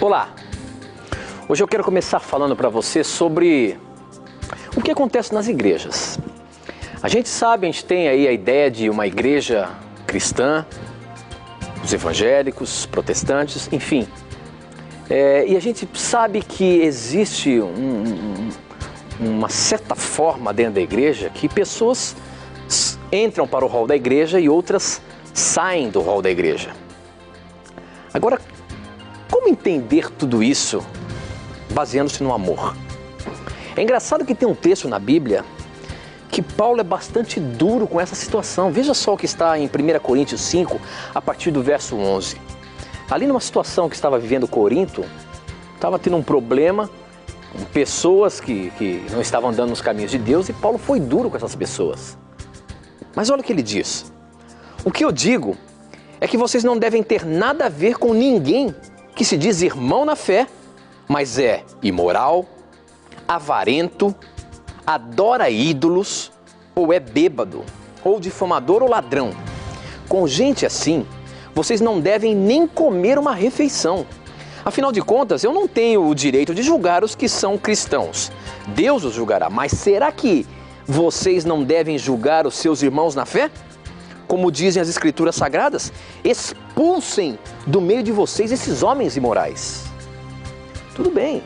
Olá! Hoje eu quero começar falando para você sobre o que acontece nas igrejas. A gente sabe, a gente tem aí a ideia de uma igreja cristã, os evangélicos, protestantes, enfim. E a gente sabe que existe uma certa forma dentro da igreja que pessoas entram para o hall da igreja e outras saem do hall da igreja. Agora, como entender tudo isso baseando-se no amor? É engraçado que tem um texto na Bíblia que Paulo é bastante duro com essa situação. Veja só o que está em 1 Coríntios 5, a partir do verso 11. Ali numa situação que estava vivendo Corinto, estava tendo um problema com pessoas que não estavam andando nos caminhos de Deus, e Paulo foi duro com essas pessoas. Mas olha o que ele diz. O que eu digo é que vocês não devem ter nada a ver com ninguém que se diz irmão na fé, mas é imoral, avarento, adora ídolos, ou é bêbado, ou difamador ou ladrão. Com gente assim, vocês não devem nem comer uma refeição. Afinal de contas, eu não tenho o direito de julgar os que são cristãos. Deus os julgará, mas será que vocês não devem julgar os seus irmãos na fé? Como dizem as Escrituras Sagradas, expulsem do meio de vocês esses homens imorais. Tudo bem,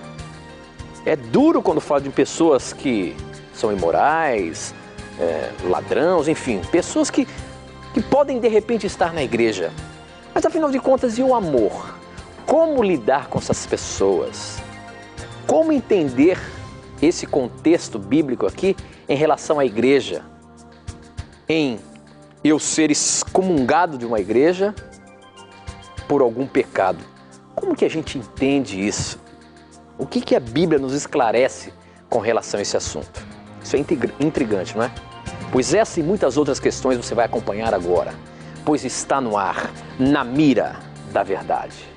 é duro quando fala de pessoas que são imorais, ladrões, enfim, pessoas que podem de repente estar na igreja. Mas afinal de contas, e o amor? Como lidar com essas pessoas? Como entender esse contexto bíblico aqui em relação à igreja? Em eu ser excomungado de uma igreja por algum pecado. Como que a gente entende isso? O que a Bíblia nos esclarece com relação a esse assunto? Isso é intrigante, não é? Pois essa e muitas outras questões você vai acompanhar agora, pois está no ar, na mira da verdade.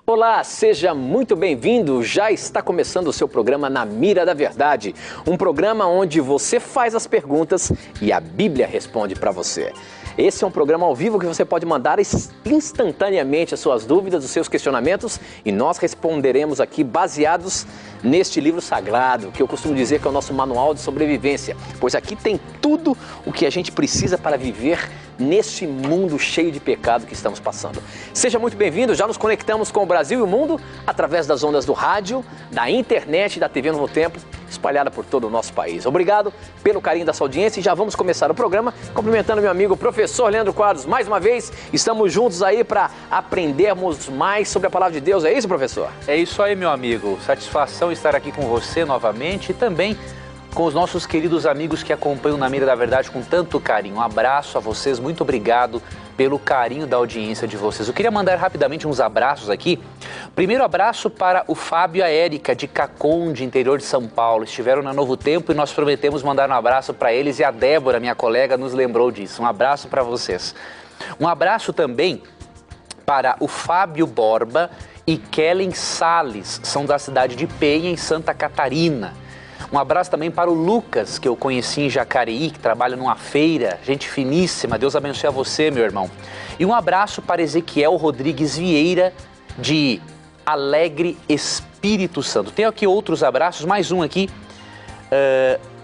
Olá, seja muito bem-vindo. Já está começando o seu programa Na Mira da Verdade, um programa onde você faz as perguntas e a Bíblia responde para você. Esse é um programa ao vivo que você pode mandar instantaneamente as suas dúvidas, os seus questionamentos, e nós responderemos aqui baseados neste livro sagrado, que eu costumo dizer que é o nosso manual de sobrevivência, pois aqui tem tudo o que a gente precisa para viver neste mundo cheio de pecado que estamos passando. Seja muito bem-vindo, já nos conectamos com o Brasil e o mundo através das ondas do rádio, da internet e da TV Novo Tempo, espalhada por todo o nosso país. Obrigado pelo carinho da sua audiência e já vamos começar o programa cumprimentando meu amigo professor Leandro Quadros. Mais uma vez, estamos juntos aí para aprendermos mais sobre a Palavra de Deus. É isso, professor? É isso aí, meu amigo. Satisfação estar aqui com você novamente e também com os nossos queridos amigos que acompanham Na Mira da Verdade com tanto carinho. Um abraço a vocês, muito obrigado pelo carinho da audiência de vocês. Eu queria mandar rapidamente uns abraços aqui. Primeiro abraço para o Fábio e a Érica de Caconde, interior de São Paulo. Estiveram na Novo Tempo e nós prometemos mandar um abraço para eles, e a Débora, minha colega, nos lembrou disso. Um abraço para vocês. Um abraço também para o Fábio Borba e Kellen Salles, são da cidade de Penha, em Santa Catarina. Um abraço também para o Lucas, que eu conheci em Jacareí, que trabalha numa feira, gente finíssima. Deus abençoe a você, meu irmão. E um abraço para Ezequiel Rodrigues Vieira, de Alegre Espírito Santo. Tenho aqui outros abraços, mais um aqui.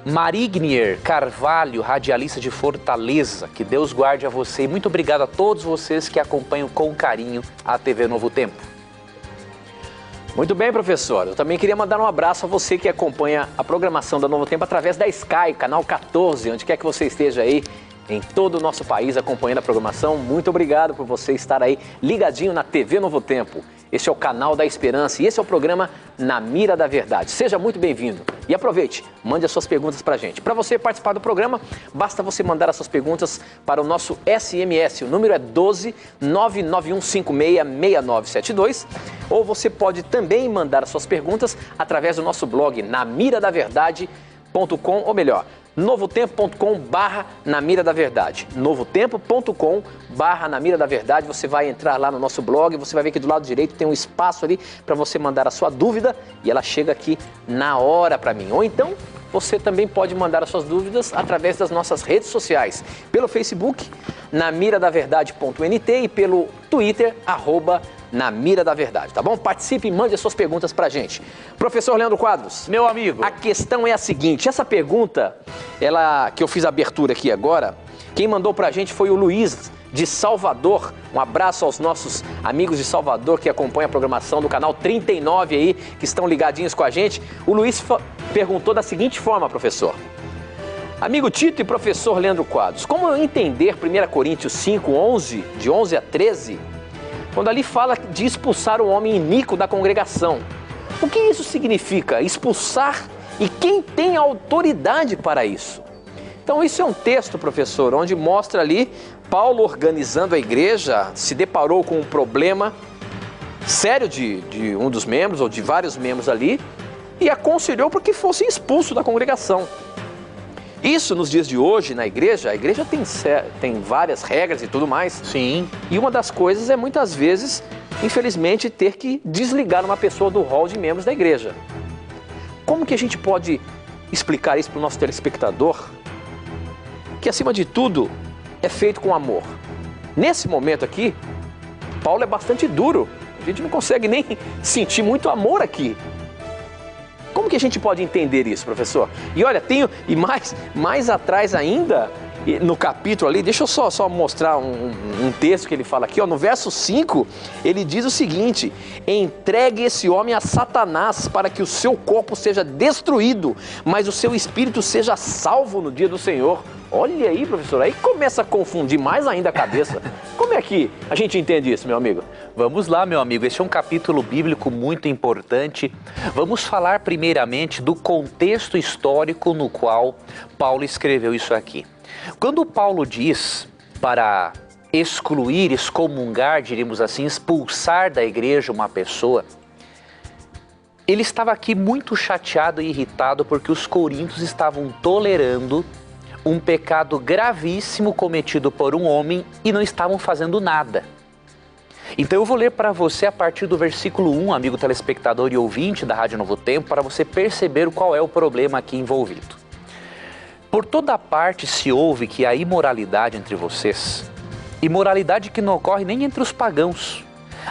Marignier Carvalho, radialista de Fortaleza. Que Deus guarde a você. E muito obrigado a todos vocês que acompanham com carinho a TV Novo Tempo. Muito bem, professor. Eu também queria mandar um abraço a você que acompanha a programação da Novo Tempo através da Sky, canal 14, onde quer que você esteja aí, em todo o nosso país acompanhando a programação. Muito obrigado por você estar aí ligadinho na TV Novo Tempo. Este é o canal da Esperança e esse é o programa Na Mira da Verdade. Seja muito bem-vindo e aproveite, mande as suas perguntas para a gente. Para você participar do programa, basta você mandar as suas perguntas para o nosso SMS. O número é 12 99156 6972. Ou você pode também mandar as suas perguntas através do nosso blog namiradaverdade.com.br. novotempo.com, ou melhor, novotempo.com/na mira da verdade. novotempo.com/na mira da verdade. Você vai entrar lá no nosso blog, você vai ver que do lado direito tem um espaço ali para você mandar a sua dúvida e ela chega aqui na hora para mim. Ou então, você também pode mandar as suas dúvidas através das nossas redes sociais, pelo Facebook, namiradaverdade.nt, e pelo Twitter, @na mira da verdade, tá bom? Participe e mande as suas perguntas pra gente. Professor Leandro Quadros. Meu amigo. A questão é a seguinte, essa pergunta, que eu fiz a abertura aqui agora, quem mandou pra gente foi o Luiz, de Salvador. Um abraço aos nossos amigos de Salvador que acompanham a programação do canal 39 aí, que estão ligadinhos com a gente. O Luiz perguntou da seguinte forma, professor. Amigo Tito e professor Leandro Quadros, como entender 1 Coríntios 5:11, de 11 a 13, quando ali fala de expulsar o homem iníquo da congregação? O que isso significa? Expulsar? E quem tem autoridade para isso? Então isso é um texto, professor, onde mostra ali Paulo organizando a igreja, se deparou com um problema sério de um dos membros, ou de vários membros ali, e aconselhou para que fosse expulso da congregação. Isso nos dias de hoje, na igreja, a igreja tem várias regras e tudo mais. Sim. E uma das coisas é muitas vezes, infelizmente, ter que desligar uma pessoa do rol de membros da igreja. Como que a gente pode explicar isso para o nosso telespectador? Que acima de tudo é feito com amor. Nesse momento aqui, Paulo é bastante duro. A gente não consegue nem sentir muito amor aqui. Como que a gente pode entender isso, professor? E olha, mais atrás ainda, no capítulo ali, deixa eu só mostrar um texto que ele fala aqui, ó, no verso 5, ele diz o seguinte: entregue esse homem a Satanás para que o seu corpo seja destruído, mas o seu espírito seja salvo no dia do Senhor. Olha aí, professor, aí começa a confundir mais ainda a cabeça. Como é que a gente entende isso, meu amigo? Vamos lá, meu amigo, esse é um capítulo bíblico muito importante. Vamos falar primeiramente do contexto histórico no qual Paulo escreveu isso aqui. Quando Paulo diz para excluir, excomungar, diríamos assim, expulsar da igreja uma pessoa, ele estava aqui muito chateado e irritado porque os coríntios estavam tolerando um pecado gravíssimo cometido por um homem e não estavam fazendo nada. Então eu vou ler para você a partir do versículo 1, amigo telespectador e ouvinte da Rádio Novo Tempo, para você perceber qual é o problema aqui envolvido. Por toda parte se ouve que há imoralidade entre vocês, imoralidade que não ocorre nem entre os pagãos,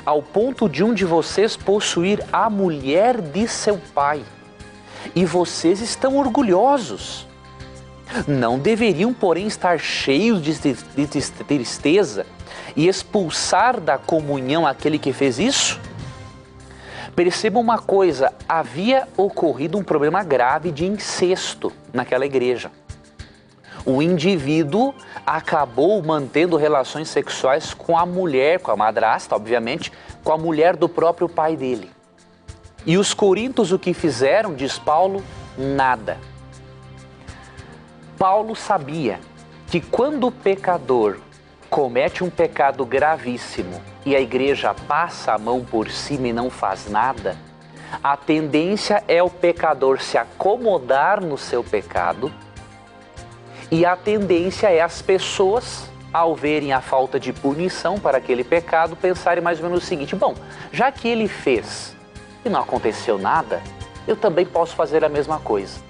ao ponto de um de vocês possuir a mulher de seu pai, e vocês estão orgulhosos. Não deveriam, porém, estar cheios de tristeza e expulsar da comunhão aquele que fez isso? Percebam uma coisa, havia ocorrido um problema grave de incesto naquela igreja. O indivíduo acabou mantendo relações sexuais com a mulher, com a madrasta, obviamente, com a mulher do próprio pai dele. E os coríntios o que fizeram, diz Paulo, nada. Paulo sabia que quando o pecador comete um pecado gravíssimo e a igreja passa a mão por cima e não faz nada, a tendência é o pecador se acomodar no seu pecado e a tendência é as pessoas, ao verem a falta de punição para aquele pecado, pensarem mais ou menos o seguinte: bom, já que ele fez e não aconteceu nada, eu também posso fazer a mesma coisa.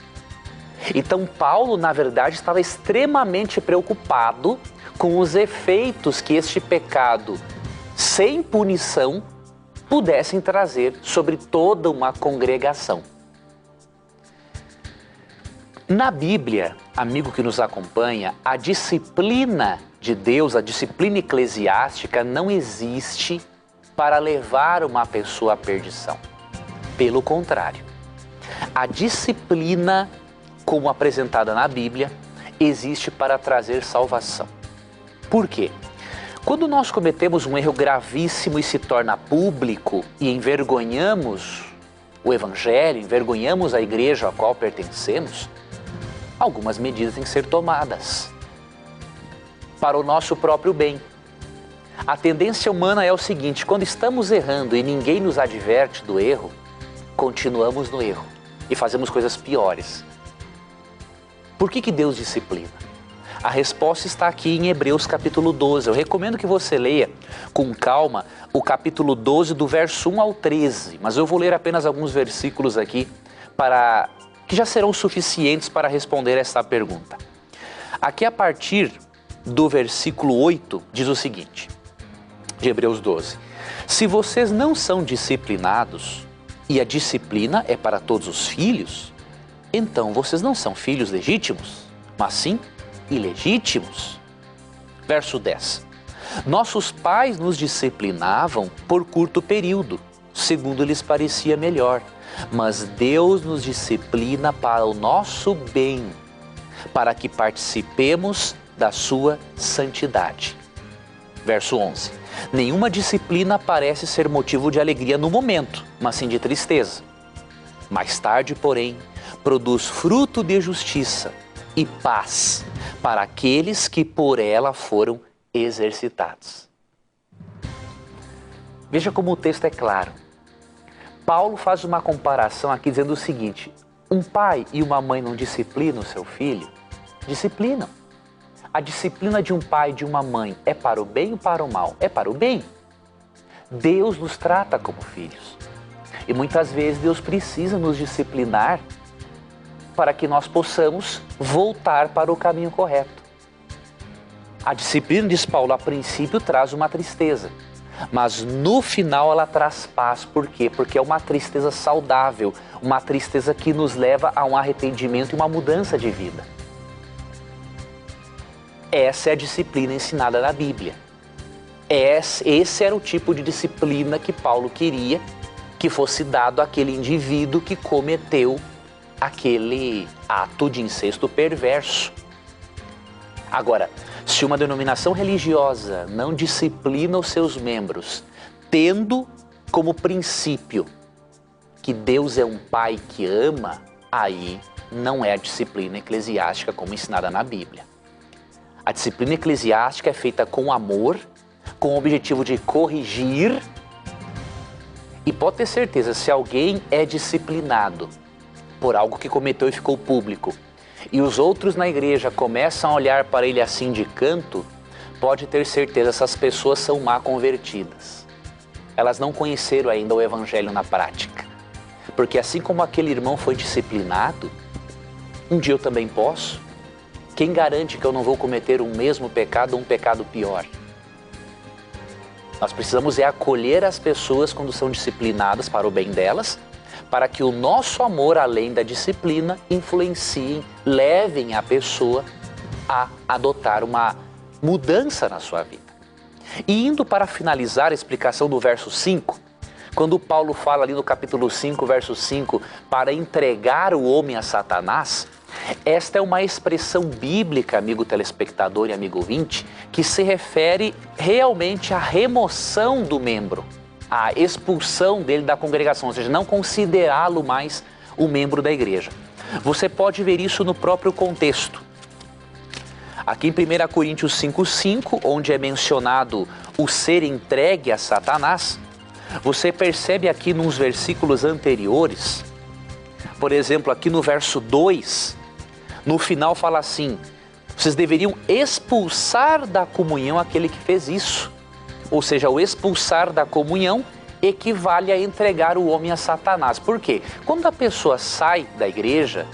Então Paulo, na verdade, estava extremamente preocupado com os efeitos que este pecado, sem punição, pudessem trazer sobre toda uma congregação. Na Bíblia, amigo que nos acompanha, a disciplina de Deus, a disciplina eclesiástica, não existe para levar uma pessoa à perdição. Pelo contrário, a disciplina como apresentada na Bíblia, existe para trazer salvação. Por quê? Quando nós cometemos um erro gravíssimo e se torna público e envergonhamos o Evangelho, envergonhamos a igreja a qual pertencemos, algumas medidas têm que ser tomadas para o nosso próprio bem. A tendência humana é o seguinte: quando estamos errando e ninguém nos adverte do erro, continuamos no erro e fazemos coisas piores. Por que Deus disciplina? A resposta está aqui em Hebreus capítulo 12. Eu recomendo que você leia com calma o capítulo 12 do verso 1 ao 13, mas eu vou ler apenas alguns versículos aqui que já serão suficientes para responder esta pergunta. Aqui a partir do versículo 8 diz o seguinte, de Hebreus 12: se vocês não são disciplinados, e a disciplina é para todos os filhos, então vocês não são filhos legítimos, mas sim ilegítimos. Verso 10. Nossos pais nos disciplinavam por curto período, segundo lhes parecia melhor, mas Deus nos disciplina para o nosso bem, para que participemos da sua santidade. Verso 11. Nenhuma disciplina parece ser motivo de alegria no momento, mas sim de tristeza. Mais tarde, porém, produz fruto de justiça e paz para aqueles que por ela foram exercitados. Veja como o texto é claro. Paulo faz uma comparação aqui dizendo o seguinte: um pai e uma mãe não disciplinam o seu filho? Disciplinam. A disciplina de um pai e de uma mãe é para o bem ou para o mal? É para o bem. Deus nos trata como filhos. E muitas vezes Deus precisa nos disciplinar para que nós possamos voltar para o caminho correto. A disciplina, diz Paulo, a princípio traz uma tristeza, mas no final ela traz paz. Por quê? Porque é uma tristeza saudável, uma tristeza que nos leva a um arrependimento e uma mudança de vida. Essa é a disciplina ensinada na Bíblia. Esse era o tipo de disciplina que Paulo queria que fosse dado àquele indivíduo que cometeu aquele ato de incesto perverso. Agora, se uma denominação religiosa não disciplina os seus membros, tendo como princípio que Deus é um pai que ama, aí não é a disciplina eclesiástica como ensinada na Bíblia. A disciplina eclesiástica é feita com amor, com o objetivo de corrigir. E pode ter certeza, se alguém é disciplinado por algo que cometeu e ficou público, e os outros na igreja começam a olhar para ele assim de canto, pode ter certeza, essas pessoas são mal convertidas. Elas não conheceram ainda o evangelho na prática. Porque assim como aquele irmão foi disciplinado, um dia eu também posso. Quem garante que eu não vou cometer o mesmo pecado ou um pecado pior? Nós precisamos acolher as pessoas quando são disciplinadas para o bem delas, para que o nosso amor, além da disciplina, influenciem, levem a pessoa a adotar uma mudança na sua vida. E indo para finalizar a explicação do verso 5, quando Paulo fala ali no capítulo 5, verso 5, para entregar o homem a Satanás, esta é uma expressão bíblica, amigo telespectador e amigo ouvinte, que se refere realmente à remoção do membro, à expulsão dele da congregação, ou seja, não considerá-lo mais um membro da igreja. Você pode ver isso no próprio contexto. Aqui em 1 Coríntios 5,5, onde é mencionado o ser entregue a Satanás, você percebe aqui nos versículos anteriores, por exemplo, aqui no verso 2, no final fala assim: vocês deveriam expulsar da comunhão aquele que fez isso. Ou seja, o expulsar da comunhão equivale a entregar o homem a Satanás. Por quê? Quando a pessoa sai da igreja,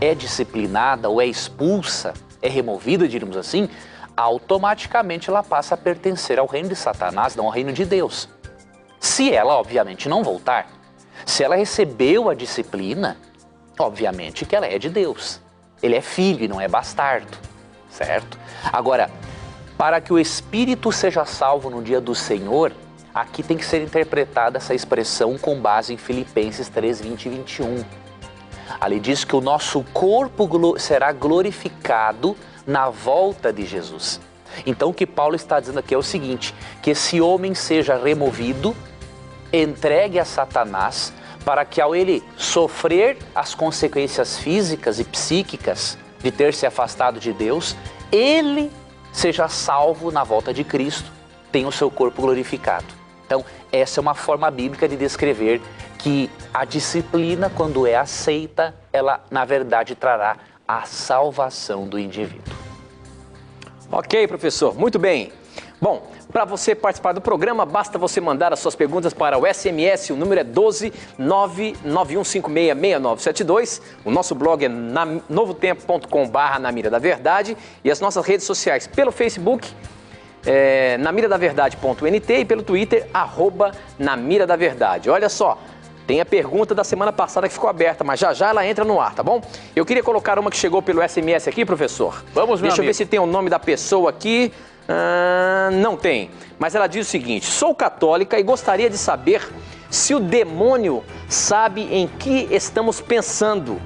é disciplinada ou é expulsa, é removida, diríamos assim, automaticamente ela passa a pertencer ao reino de Satanás, não ao reino de Deus. Se ela, obviamente, não voltar, se ela recebeu a disciplina, obviamente que ela é de Deus. Ele é filho e não é bastardo, certo? Agora, para que o espírito seja salvo no dia do Senhor, aqui tem que ser interpretada essa expressão com base em Filipenses 3, 20 e 21. Ali diz que o nosso corpo será glorificado na volta de Jesus. Então o que Paulo está dizendo aqui é o seguinte, que esse homem seja removido, entregue a Satanás, para que ao ele sofrer as consequências físicas e psíquicas de ter se afastado de Deus, ele seja salvo na volta de Cristo, tenha o seu corpo glorificado. Então, essa é uma forma bíblica de descrever que a disciplina, quando é aceita, ela, na verdade, trará a salvação do indivíduo. Ok, professor, muito bem. Bom, para você participar do programa, basta você mandar as suas perguntas para o SMS, o número é 12991566972. O nosso blog é novotempo.com/Na Mira da Verdade e as nossas redes sociais pelo Facebook, namiradaverdade.nt e pelo Twitter, @namiradaverdade. Olha só, tem a pergunta da semana passada que ficou aberta, mas já já ela entra no ar, tá bom? Eu queria colocar uma que chegou pelo SMS aqui, professor. Vamos, meu Deixa eu amigo. ver se tem o nome da pessoa aqui. Não tem, mas ela diz o seguinte: sou católica e gostaria de saber se o demônio sabe em que estamos pensando.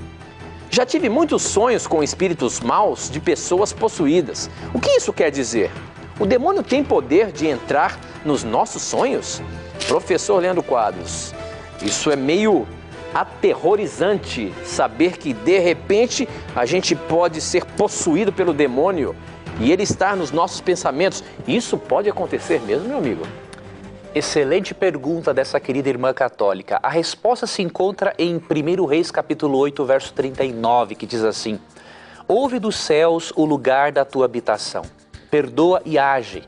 Já tive muitos sonhos com espíritos maus de pessoas possuídas. O que isso quer dizer? O demônio tem poder de entrar nos nossos sonhos? Professor Leandro Quadros, isso é meio aterrorizante, saber que de repente a gente pode ser possuído pelo demônio e ele estar nos nossos pensamentos. Isso pode acontecer mesmo, meu amigo? Excelente pergunta dessa querida irmã católica. A resposta se encontra em 1 Reis capítulo 8, verso 39, que diz assim: ouve dos céus o lugar da tua habitação, perdoa e age.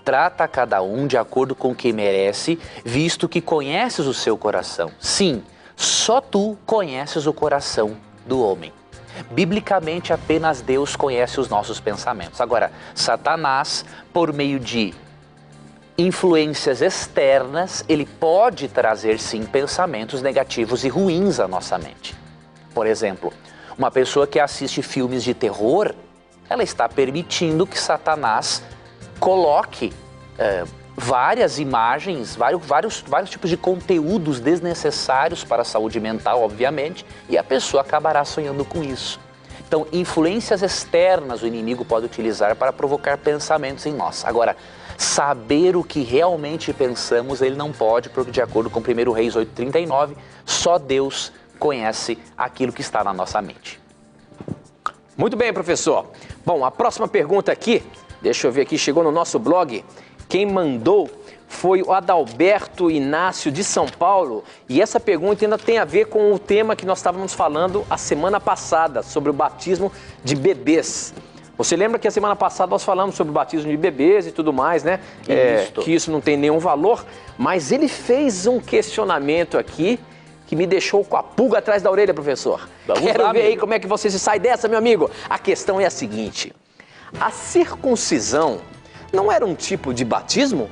Trata a cada um de acordo com o que merece, visto que conheces o seu coração. Sim, só tu conheces o coração do homem. Biblicamente, apenas Deus conhece os nossos pensamentos. Agora, Satanás, por meio de influências externas, ele pode trazer sim pensamentos negativos e ruins à nossa mente. Por exemplo, uma pessoa que assiste filmes de terror, ela está permitindo que Satanás coloque várias imagens, vários tipos de conteúdos desnecessários para a saúde mental, obviamente, e a pessoa acabará sonhando com isso. Então, influências externas o inimigo pode utilizar para provocar pensamentos em nós. Agora, saber o que realmente pensamos, ele não pode, porque de acordo com 1 Reis 8,39, só Deus conhece aquilo que está na nossa mente. Muito bem, professor. Bom, a próxima pergunta aqui, deixa eu ver aqui, chegou no nosso blog. Quem mandou foi o Adalberto Inácio de São Paulo e essa pergunta ainda tem a ver com o tema que nós estávamos falando a semana passada, sobre o batismo de bebês. Você lembra que a semana passada nós falamos sobre o batismo de bebês e tudo mais, né? Que isso não tem nenhum valor, mas ele fez um questionamento aqui que me deixou com a pulga atrás da orelha, professor. Quero ver aí como é que você se sai dessa, meu amigo. A questão é a seguinte: a circuncisão não era um tipo de batismo,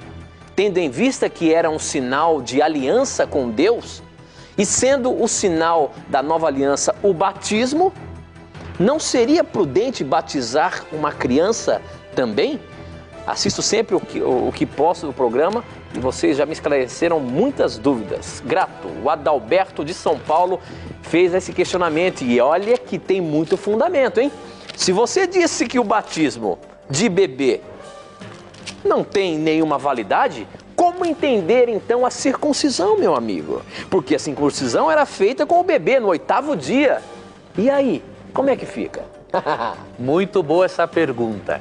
tendo em vista que era um sinal de aliança com Deus? E sendo o sinal da nova aliança o batismo, não seria prudente batizar uma criança também? Assisto sempre o que posso do programa e vocês já me esclareceram muitas dúvidas. Grato, o Adalberto de São Paulo fez esse questionamento e olha que tem muito fundamento, hein? Se você disse que o batismo de bebê não tem nenhuma validade, como entender então a circuncisão, meu amigo? Porque a circuncisão era feita com o bebê no 8º dia. E aí, como é que fica? Muito boa essa pergunta.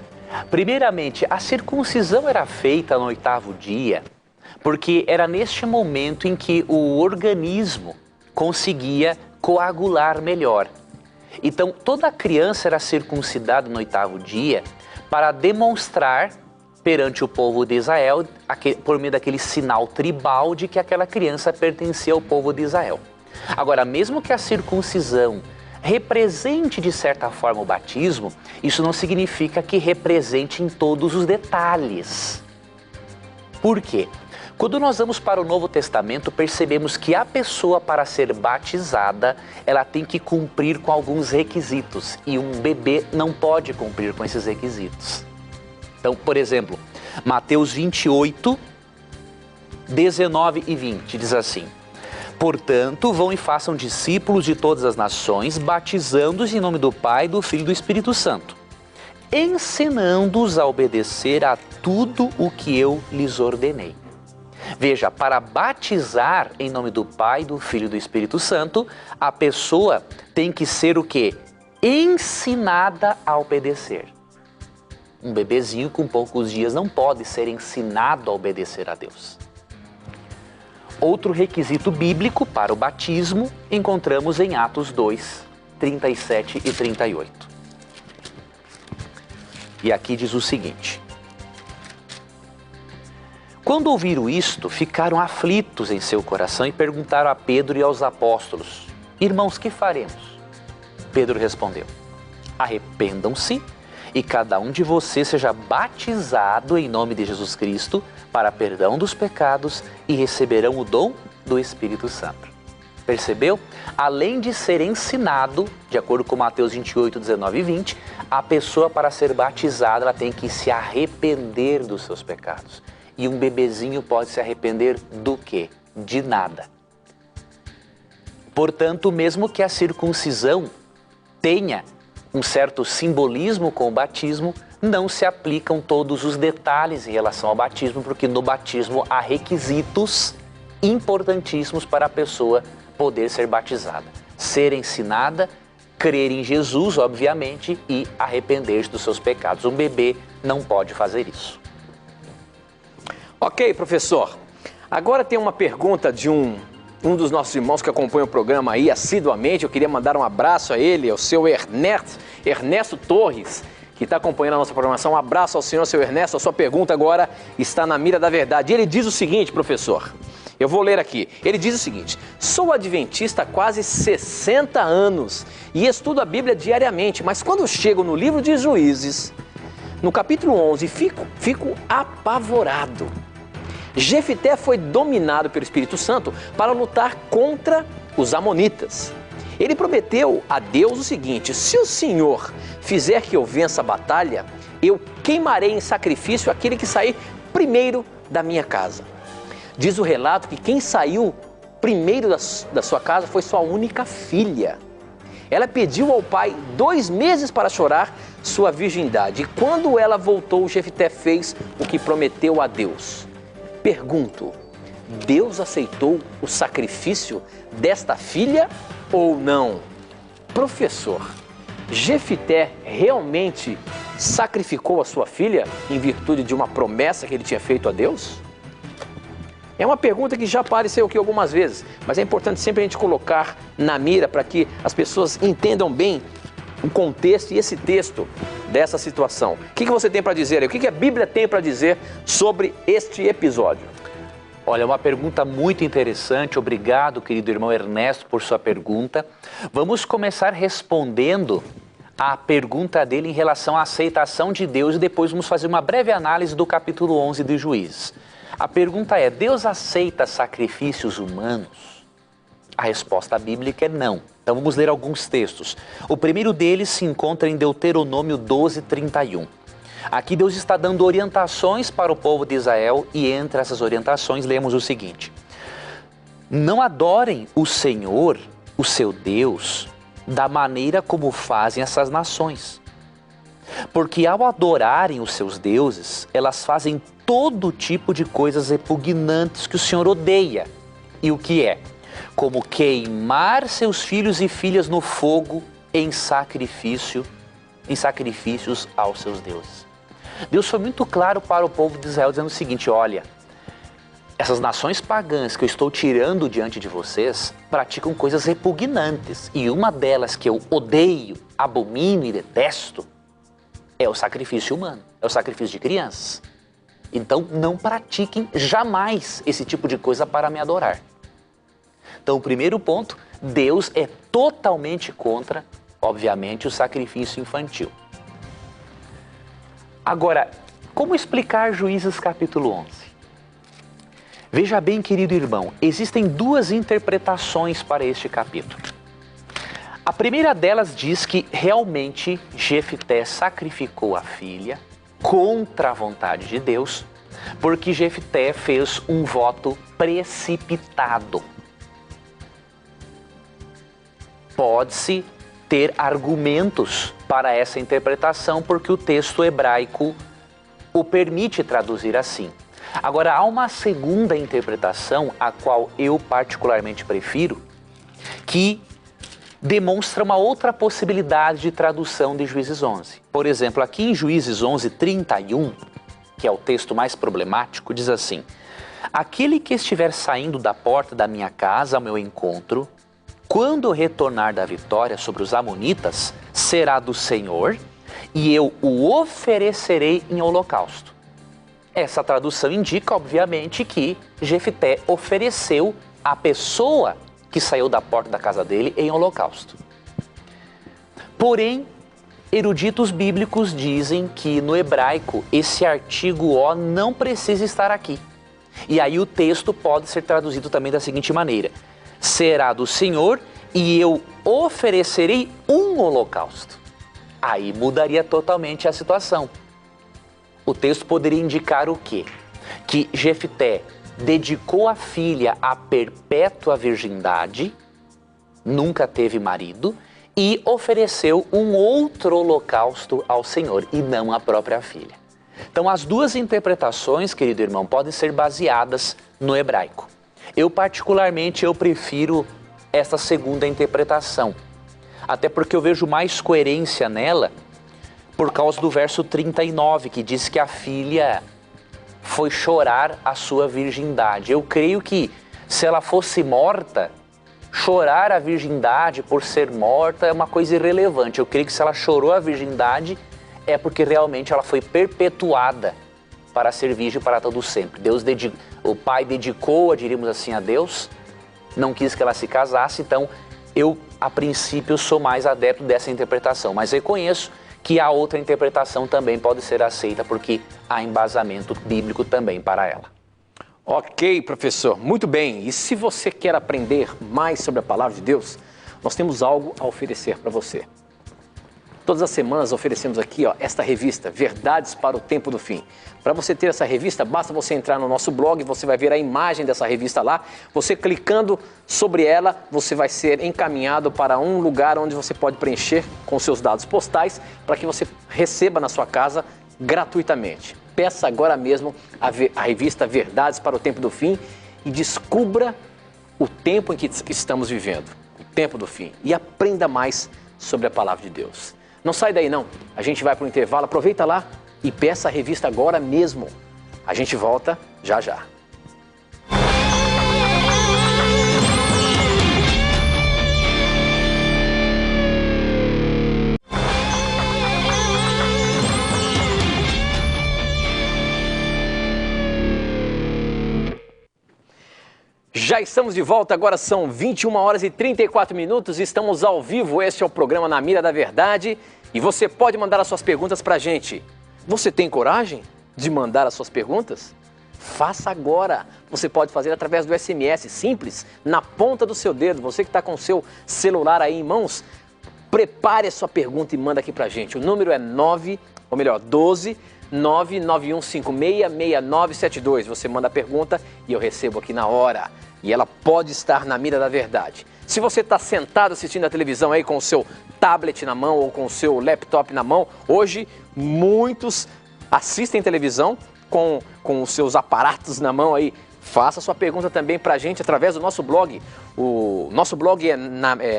Primeiramente, a circuncisão era feita no 8º dia porque era neste momento em que o organismo conseguia coagular melhor. Então, toda criança era circuncidada no 8º dia para demonstrar perante o povo de Israel, por meio daquele sinal tribal de que aquela criança pertencia ao povo de Israel. Agora, mesmo que a circuncisão represente de certa forma o batismo, isso não significa que represente em todos os detalhes. Por quê? Quando nós vamos para o Novo Testamento, percebemos que a pessoa, para ser batizada, ela tem que cumprir com alguns requisitos, e um bebê não pode cumprir com esses requisitos. Então, por exemplo, Mateus 28, 19 e 20 diz assim: portanto, vão e façam discípulos de todas as nações, batizando-os em nome do Pai, do Filho e do Espírito Santo, ensinando-os a obedecer a tudo o que eu lhes ordenei. Veja, para batizar em nome do Pai, do Filho e do Espírito Santo, a pessoa tem que ser o quê? Ensinada a obedecer. Um bebezinho com poucos dias não pode ser ensinado a obedecer a Deus. Outro requisito bíblico para o batismo encontramos em Atos 2, 37 e 38. E aqui diz o seguinte: quando ouviram isto, ficaram aflitos em seu coração e perguntaram a Pedro e aos apóstolos: irmãos, que faremos? Pedro respondeu: arrependam-se e cada um de vocês seja batizado em nome de Jesus Cristo para perdão dos pecados e receberão o dom do Espírito Santo. Percebeu? Além de ser ensinado, de acordo com Mateus 28, 19 e 20, a pessoa para ser batizada ela tem que se arrepender dos seus pecados. E um bebezinho pode se arrepender do quê? De nada. Portanto, mesmo que a circuncisão tenha um certo simbolismo com o batismo, não se aplicam todos os detalhes em relação ao batismo, porque no batismo há requisitos importantíssimos para a pessoa poder ser batizada. Ser ensinada, crer em Jesus, obviamente, e arrepender-se dos seus pecados. Um bebê não pode fazer isso. Ok, professor. Agora tem uma pergunta de um dos nossos irmãos que acompanha o programa aí assiduamente. Eu queria mandar um abraço a ele, ao seu Ernesto Torres, que está acompanhando a nossa programação. Um abraço ao senhor, seu Ernesto. A sua pergunta agora está na mira da verdade. Ele diz o seguinte, professor. Eu vou ler aqui. Ele diz o seguinte: sou adventista há quase 60 anos e estudo a Bíblia diariamente, mas quando chego no livro de Juízes, no capítulo 11, fico apavorado. Jefité foi dominado pelo Espírito Santo para lutar contra os amonitas. Ele prometeu a Deus o seguinte: se o Senhor fizer que eu vença a batalha, eu queimarei em sacrifício aquele que sair primeiro da minha casa. Diz o relato que quem saiu primeiro da sua casa foi sua única filha. Ela pediu ao pai 2 meses para chorar sua virgindade. E quando ela voltou, Jefité fez o que prometeu a Deus. Pergunto, Deus aceitou o sacrifício desta filha ou não? Professor, Jefité realmente sacrificou a sua filha em virtude de uma promessa que ele tinha feito a Deus? É uma pergunta que já apareceu aqui algumas vezes, mas é importante sempre a gente colocar na mira para que as pessoas entendam bem o contexto e esse texto dessa situação. O que você tem para dizer aí? O que a Bíblia tem para dizer sobre este episódio? Olha, uma pergunta muito interessante. Obrigado, querido irmão Ernesto, por sua pergunta. Vamos começar respondendo a pergunta dele em relação à aceitação de Deus e depois vamos fazer uma breve análise do capítulo 11 de Juízes. A pergunta é: Deus aceita sacrifícios humanos? A resposta bíblica é não. Então vamos ler alguns textos. O primeiro deles se encontra em Deuteronômio 12, 31. Aqui Deus está dando orientações para o povo de Israel e entre essas orientações lemos o seguinte: não adorem o Senhor, o seu Deus, da maneira como fazem essas nações. Porque ao adorarem os seus deuses, elas fazem todo tipo de coisas repugnantes que o Senhor odeia. E o que é? Como queimar seus filhos e filhas no fogo em sacrifícios aos seus deuses. Deus foi muito claro para o povo de Israel dizendo o seguinte: olha, essas nações pagãs que eu estou tirando diante de vocês praticam coisas repugnantes. E uma delas que eu odeio, abomino e detesto é o sacrifício humano, é o sacrifício de crianças. Então não pratiquem jamais esse tipo de coisa para me adorar. Então o primeiro ponto, Deus é totalmente contra, obviamente, o sacrifício infantil. Agora, como explicar Juízes capítulo 11? Veja bem, querido irmão, existem 2 interpretações para este capítulo. A primeira delas diz que realmente Jefité sacrificou a filha contra a vontade de Deus, porque Jefité fez um voto precipitado. Pode-se ter argumentos para essa interpretação, porque o texto hebraico o permite traduzir assim. Agora, há uma segunda interpretação, a qual eu particularmente prefiro, que demonstra uma outra possibilidade de tradução de Juízes 11. Por exemplo, aqui em Juízes 11, 31, que é o texto mais problemático, diz assim: aquele que estiver saindo da porta da minha casa ao meu encontro, quando retornar da vitória sobre os amonitas, será do Senhor e eu o oferecerei em holocausto. Essa tradução indica, obviamente, que Jefté ofereceu a pessoa que saiu da porta da casa dele em holocausto. Porém, eruditos bíblicos dizem que no hebraico esse artigo O não precisa estar aqui. E aí o texto pode ser traduzido também da seguinte maneira: será do Senhor e eu oferecerei um holocausto. Aí mudaria totalmente a situação. O texto poderia indicar o quê? Que Jefté dedicou a filha à perpétua virgindade, nunca teve marido, e ofereceu um outro holocausto ao Senhor, e não a própria filha. Então as duas interpretações, querido irmão, podem ser baseadas no hebraico. Eu particularmente prefiro essa segunda interpretação, até porque eu vejo mais coerência nela por causa do verso 39, que diz que a filha foi chorar a sua virgindade. Eu creio que se ela fosse morta, chorar a virgindade por ser morta é uma coisa irrelevante. Eu creio que se ela chorou a virgindade é porque realmente ela foi perpetuada para ser virgem para todo sempre. O pai dedicou-a, diríamos assim, a Deus, não quis que ela se casasse, então eu, a princípio, sou mais adepto dessa interpretação, mas reconheço que a outra interpretação também pode ser aceita porque há embasamento bíblico também para ela. Ok, professor, muito bem. E se você quer aprender mais sobre a palavra de Deus, nós temos algo a oferecer para você. Todas as semanas oferecemos aqui esta revista, Verdades para o Tempo do Fim. Para você ter essa revista, basta você entrar no nosso blog, você vai ver a imagem dessa revista lá. Você clicando sobre ela, você vai ser encaminhado para um lugar onde você pode preencher com seus dados postais para que você receba na sua casa gratuitamente. Peça agora mesmo a revista Verdades para o Tempo do Fim e descubra o tempo em que estamos vivendo, o tempo do fim, e aprenda mais sobre a palavra de Deus. Não sai daí não, a gente vai para o intervalo, aproveita lá e peça a revista agora mesmo. A gente volta já já. Já estamos de volta, agora são 21 horas e 34 minutos, estamos ao vivo, este é o programa Na Mira da Verdade e você pode mandar as suas perguntas pra gente. Você tem coragem de mandar as suas perguntas? Faça agora, você pode fazer através do SMS, simples, na ponta do seu dedo, você que está com o seu celular aí em mãos, prepare a sua pergunta e manda aqui pra gente. O número é 12 991566972. Você manda a pergunta e eu recebo aqui na hora. E ela pode estar na mira da verdade. Se você está sentado assistindo a televisão aí com o seu tablet na mão ou com o seu laptop na mão, hoje muitos assistem televisão com os seus aparatos na mão aí. Faça sua pergunta também pra gente através do nosso blog. O nosso blog é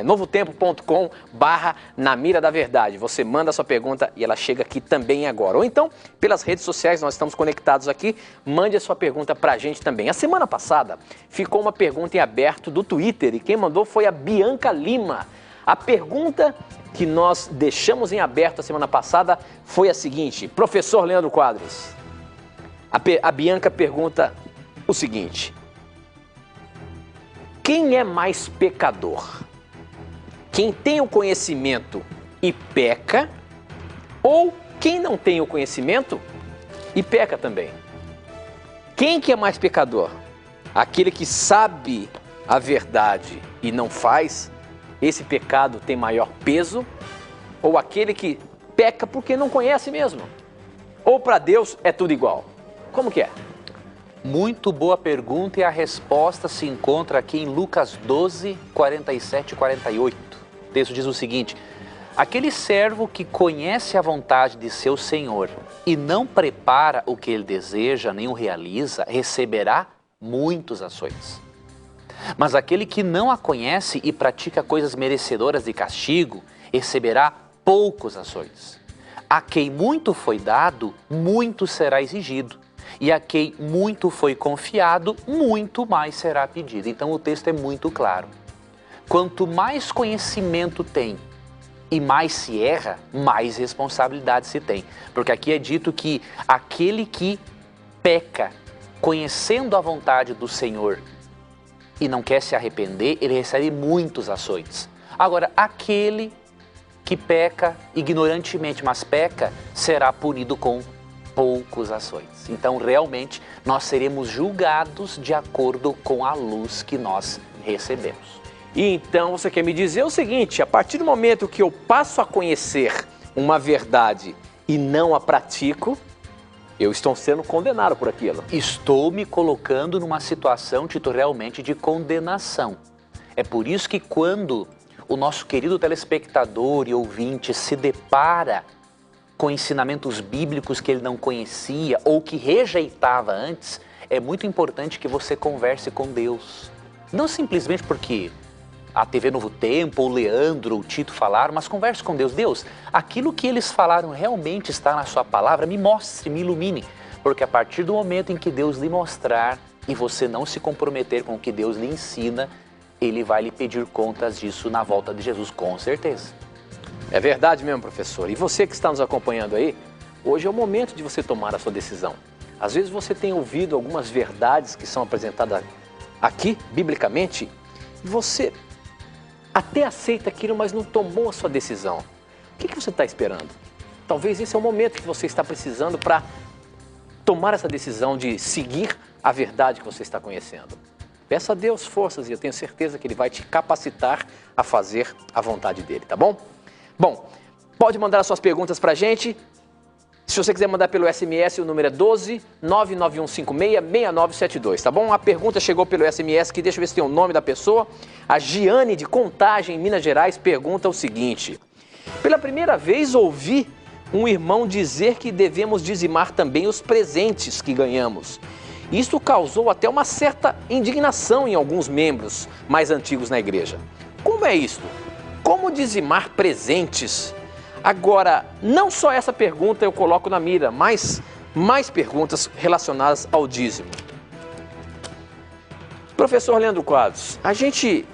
novotempo.com/Na Mira da Verdade. Você manda a sua pergunta e ela chega aqui também agora. Ou então, pelas redes sociais, nós estamos conectados aqui, mande a sua pergunta pra gente também. A semana passada ficou uma pergunta em aberto do Twitter e quem mandou foi a Bianca Lima. A pergunta que nós deixamos em aberto a semana passada foi a seguinte: Professor Leandro Quadros, a Bianca pergunta o seguinte: quem é mais pecador? Quem tem o conhecimento e peca, ou quem não tem o conhecimento e peca também? Quem que é mais pecador? Aquele que sabe a verdade e não faz, esse pecado tem maior peso? Ou aquele que peca porque não conhece mesmo? Ou para Deus é tudo igual? Como que é? Muito boa pergunta e a resposta se encontra aqui em Lucas 12, 47 e 48. O texto diz o seguinte: aquele servo que conhece a vontade de seu senhor e não prepara o que ele deseja nem o realiza, receberá muitos açoites. Mas aquele que não a conhece e pratica coisas merecedoras de castigo, receberá poucos açoites. A quem muito foi dado, muito será exigido. E a quem muito foi confiado, muito mais será pedido. Então o texto é muito claro. quanto mais conhecimento tem e mais se erra, mais responsabilidade se tem. Porque aqui é dito que aquele que peca, conhecendo a vontade do Senhor e não quer se arrepender, ele recebe muitos açoites. Agora, aquele que peca ignorantemente, mas peca, será punido com poucos açoites. Então, realmente, nós seremos julgados de acordo com a luz que nós recebemos. E então você quer me dizer o seguinte: a partir do momento que eu passo a conhecer uma verdade e não a pratico, eu estou sendo condenado por aquilo. Estou me colocando numa situação, Tito, realmente de condenação. É por isso que quando o nosso querido telespectador e ouvinte se depara com ensinamentos bíblicos que ele não conhecia ou que rejeitava antes, é muito importante que você converse com Deus. Não simplesmente porque a TV Novo Tempo, o Leandro, o Tito falaram, mas converse com Deus. Deus, aquilo que eles falaram realmente está na sua palavra, me mostre, me ilumine. Porque a partir do momento em que Deus lhe mostrar e você não se comprometer com o que Deus lhe ensina, Ele vai lhe pedir contas disso na volta de Jesus, com certeza. É verdade mesmo, professor. E você que está nos acompanhando aí, hoje é o momento de você tomar a sua decisão. Às vezes você tem ouvido algumas verdades que são apresentadas aqui, biblicamente, e você até aceita aquilo, mas não tomou a sua decisão. O que você está esperando? Talvez esse é o momento que você está precisando para tomar essa decisão de seguir a verdade que você está conhecendo. Peça a Deus forças e eu tenho certeza que Ele vai te capacitar a fazer a vontade dEle, tá bom? Bom, pode mandar as suas perguntas para a gente. Se você quiser mandar pelo SMS, o número é 12 99156 6972, tá bom? A pergunta chegou pelo SMS, que deixa eu ver se tem o nome da pessoa. A Giane, de Contagem, em Minas Gerais, pergunta o seguinte: pela primeira vez ouvi um irmão dizer que devemos dizimar também os presentes que ganhamos. Isso causou até uma certa indignação em alguns membros mais antigos na igreja. Como é isso? Como dizimar presentes? Agora, não só essa pergunta eu coloco na mira, mas mais perguntas relacionadas ao dízimo. Professor Leandro Quadros, a gente,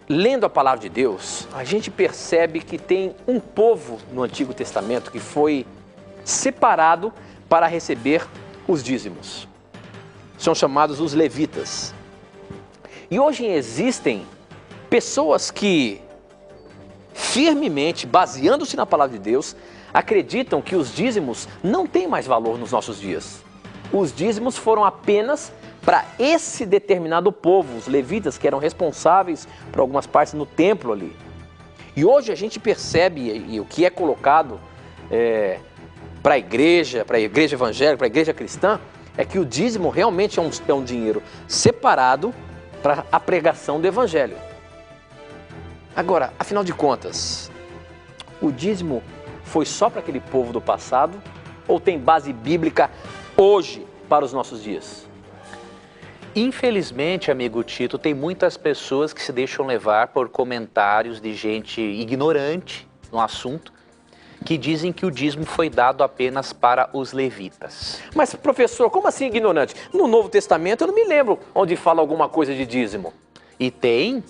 lendo a palavra de Deus, a gente percebe que tem um povo no Antigo Testamento que foi separado para receber os dízimos. São chamados os levitas. E hoje existem pessoas que firmemente, baseando-se na palavra de Deus, acreditam que os dízimos não têm mais valor nos nossos dias. Os dízimos foram apenas para esse determinado povo, os levitas, que eram responsáveis por algumas partes no templo ali. E hoje a gente percebe, e o que é colocado para a igreja evangélica, para a igreja cristã, é que o dízimo realmente é um dinheiro separado para a pregação do evangelho. Agora, afinal de contas, o dízimo foi só para aquele povo do passado ou tem base bíblica hoje para os nossos dias? Infelizmente, amigo Tito, tem muitas pessoas que se deixam levar por comentários de gente ignorante no assunto, que dizem que o dízimo foi dado apenas para os levitas. Mas, professor, como assim ignorante? No Novo Testamento eu não me lembro onde fala alguma coisa de dízimo. E tem.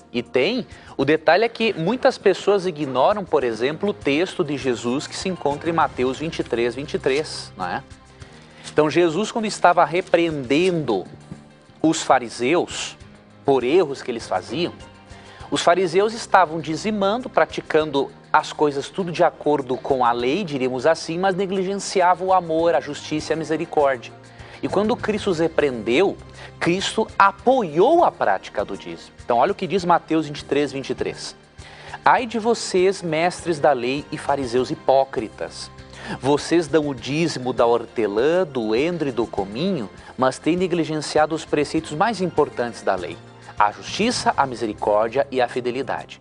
O detalhe é que muitas pessoas ignoram, por exemplo, o texto de Jesus que se encontra em Mateus 23, não é? Então Jesus, quando estava repreendendo os fariseus por erros que eles faziam, os fariseus estavam dizimando, praticando as coisas tudo de acordo com a lei, diríamos assim, mas negligenciavam o amor, a justiça e a misericórdia. E quando Cristo os repreendeu, Cristo apoiou a prática do dízimo. Então olha o que diz Mateus 23. Ai de vocês, mestres da lei e fariseus hipócritas! Vocês dão o dízimo da hortelã, do endro e do cominho, mas têm negligenciado os preceitos mais importantes da lei: a justiça, a misericórdia e a fidelidade.